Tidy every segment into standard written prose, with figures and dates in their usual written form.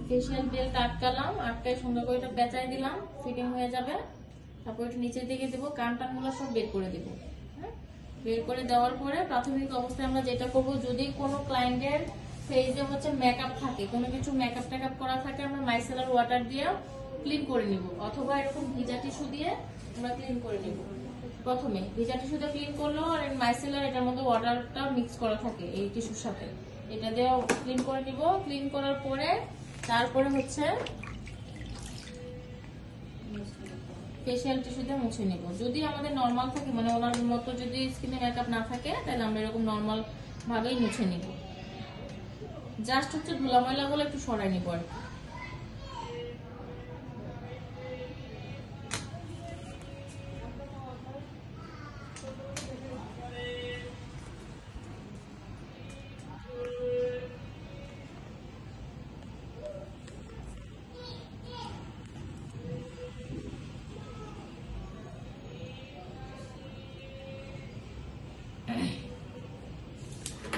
Facial belt আটকালাম, আটকায় সুন্দর করে এটা পেঁচাই দিলাম, ফিটিং হয়ে যাবে। তারপর একটু নিচের দিকে দেবো, কান টানগুলো সব বের করে দেবো। হ্যাঁ, বের করে দেওয়ার পরে প্রাথমিক অবস্থায় আমরা যেটা করব, যদি কোনো ক্লায়েন্টের ফেসে হচ্ছে মেকআপ থাকে, কোনো কিছু মেকআপ টেকআপ করা থাকে, আমরা মাইসেলার ওয়াটার দিয়ে ক্লিন করে নিব, অথবা এরকম ভিজা টিস্যু দিয়ে আমরা ক্লিন করে নিব। প্রথমে ভিজা টিস্যু দিয়ে ক্লিন করলো, আর মাইসেলার এটার মধ্যে ওয়াটারটা মিক্স করা থাকে এই টিস্যুর সাথে, এটা দিয়ে ক্লিন করে নিব। ক্লিন করার পরে তারপরে হচ্ছে ফেশিয়াল টিস্যু দিয়ে মুছে নিব। যদি আমাদের নর্মাল থাকে, মানে ওনার মতো যদি স্কিনে মেকআপ না থাকে, তাহলে আমরা এরকম নর্মাল ভাবেই মুছে নিব। জাস্ট হচ্ছে ধুলা ময়লা গুলো একটু সরাই নিব আর কি।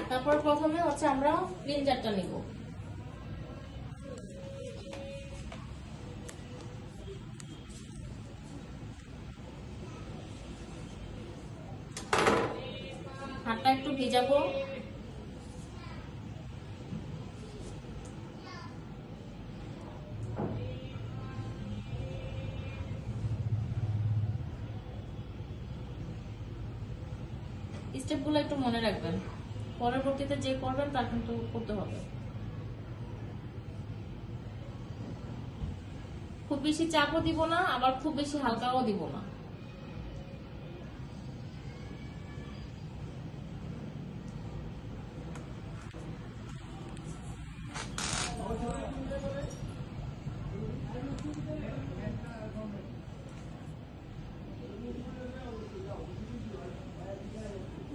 তারপর প্রথমে হচ্ছে আমরা ক্লিনজারটা নিব। হাতটা একটু ভিজাবো, স্টেপগুলো একটু মনে রাখবেন, পরবর্তীতে যে করবেন তার কিন্তু করতে হবে। খুব বেশি চাপও দিব না, আবার খুব বেশি হালকাও দিব না।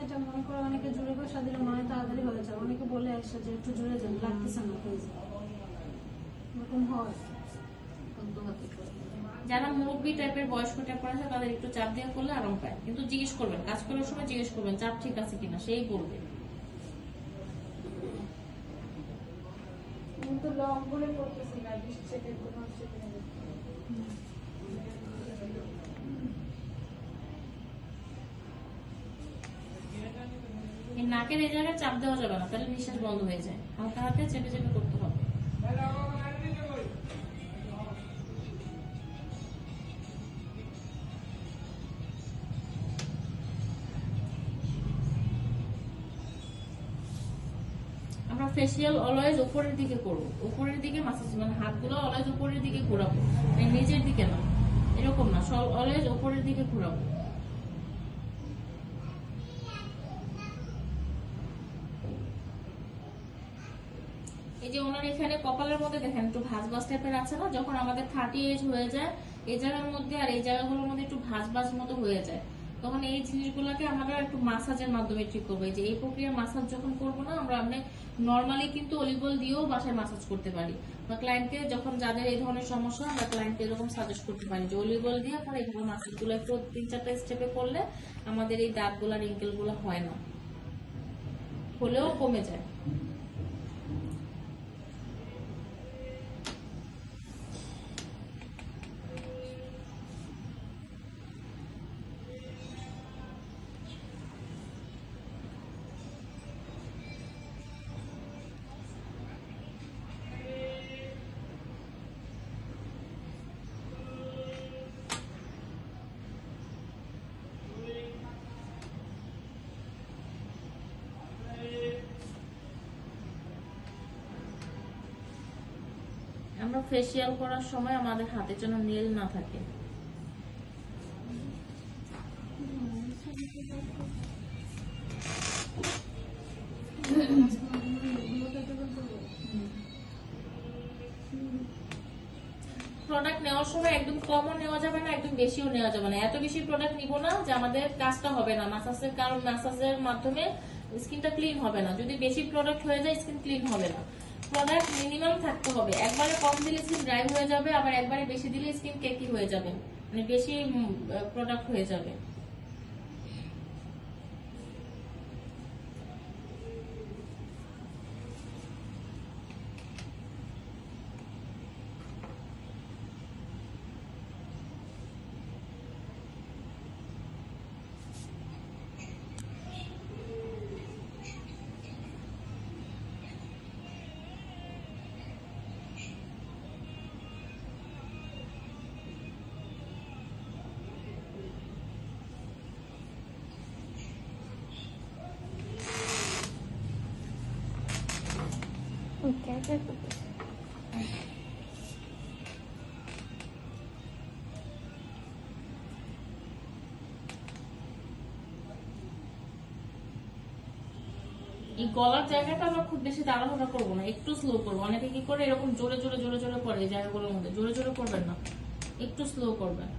এটা মনে করো অনেকে জুড়ে বসা দিলে মনে তাড়াতাড়ি হয়ে যায়, অনেকে বলে আসে যে একটু জুড়ে যান, লাগতেছে না, হয়ে যায়, এরকম হয়। যারা মুরব্বী টাইপের বয়স্ক টাইপের আছে তাদের একটু চাপ দিয়ে করলে আরাম পায়, কিন্তু জিজ্ঞেস করবেন, কাজ করার সময় জিজ্ঞেস করবেন চাপ ঠিক আছে কিনা, সেই বলবে। কিন্তু লং করে করতেছি না, 20 সেকেন্ড কোনো সেকেন্ড। এই নাকের এই জায়গায় চাপ দেওয়া যাবে না, তাহলে নিঃশ্বাস বন্ধ হয়ে যায়, হালকা হাতে চেপে চেপে করতে হবে। আমরা ফেশিয়াল অলওয়েজ উপরের দিকে করব, উপরের দিকে মাসাজ, মানে হাতগুলো অলওয়েজ উপরের দিকে ঘোরাবো, মানে নিচের দিকে না, এরকম না, সব অলওয়েজ উপরের দিকে ঘোরাবো। এই যে ওনার এখানে কপালের মধ্যে দেখেন একটু ভাঁজ ভাঁজ টাইপের আছে না, যখন আমাদের 30 এজ হয়ে যায়, এই জায়গার মধ্যে আর এই জায়গাগুলোর মধ্যে একটু ভাঁজ ভাঁজ মতো হয়ে যায়, তখন এই জিনিসগুলোকে আমরা একটু মাসাজের মাধ্যমে ঠিক করবো। এই যে এই প্রক্রিয়া মাসাজ যখন করবো না আমরা, আপনি নর্মালি কিন্তু অলিভ অয়েল দিয়েও বাসায় মাসাজ করতে পারি, বা ক্লায়েন্টকে যখন যাদের এই ধরনের সমস্যা, আমরা ক্লায়েন্টকে এরকম সাজেস্ট করতে পারি যে অলিভ অয়েল দিয়ে আপনারা এইভাবে মাসাজগুলো একটু 3-4টা স্টেপে করলে আমাদের এই দাগগুলা রিঙ্কেলগুলো হয় না, হলেও কমে যায়। আমরা ফেসিয়াল করার সময় আমাদের হাতে যেন নেল না থাকে। প্রোডাক্ট নেওয়ার সময় একদম কমও নেওয়া যাবে না, একদম বেশিও নেওয়া যাবে না, এত বেশি প্রোডাক্ট নিব না যে আমাদের কাজটা হবে না মাসাজের, কারণ মাসাজের মাধ্যমে স্কিনটা ক্লিন হবে না, যদি বেশি প্রোডাক্ট হয়ে যায় স্কিন ক্লিন হবে না। প্রোডাক্ট মিনিমাম থাকতে হবে, একবারে কম দিলে স্কিন ড্রাই হয়ে যাবে, আবার একবারে বেশি দিলে স্কিন কেকি হয়ে যাবে, মানে বেশি প্রোডাক্ট হয়ে যাবে। এই গলার জায়গাটা আমরা খুব বেশি তাড়াহুড়া করবো না, একটু স্লো করবো। অনেকে কি করে এরকম জোরে জোরে জোরে জোরে করে এই জায়গাগুলোর মধ্যে, জোরে জোরে করবেন না, একটু স্লো করবেন।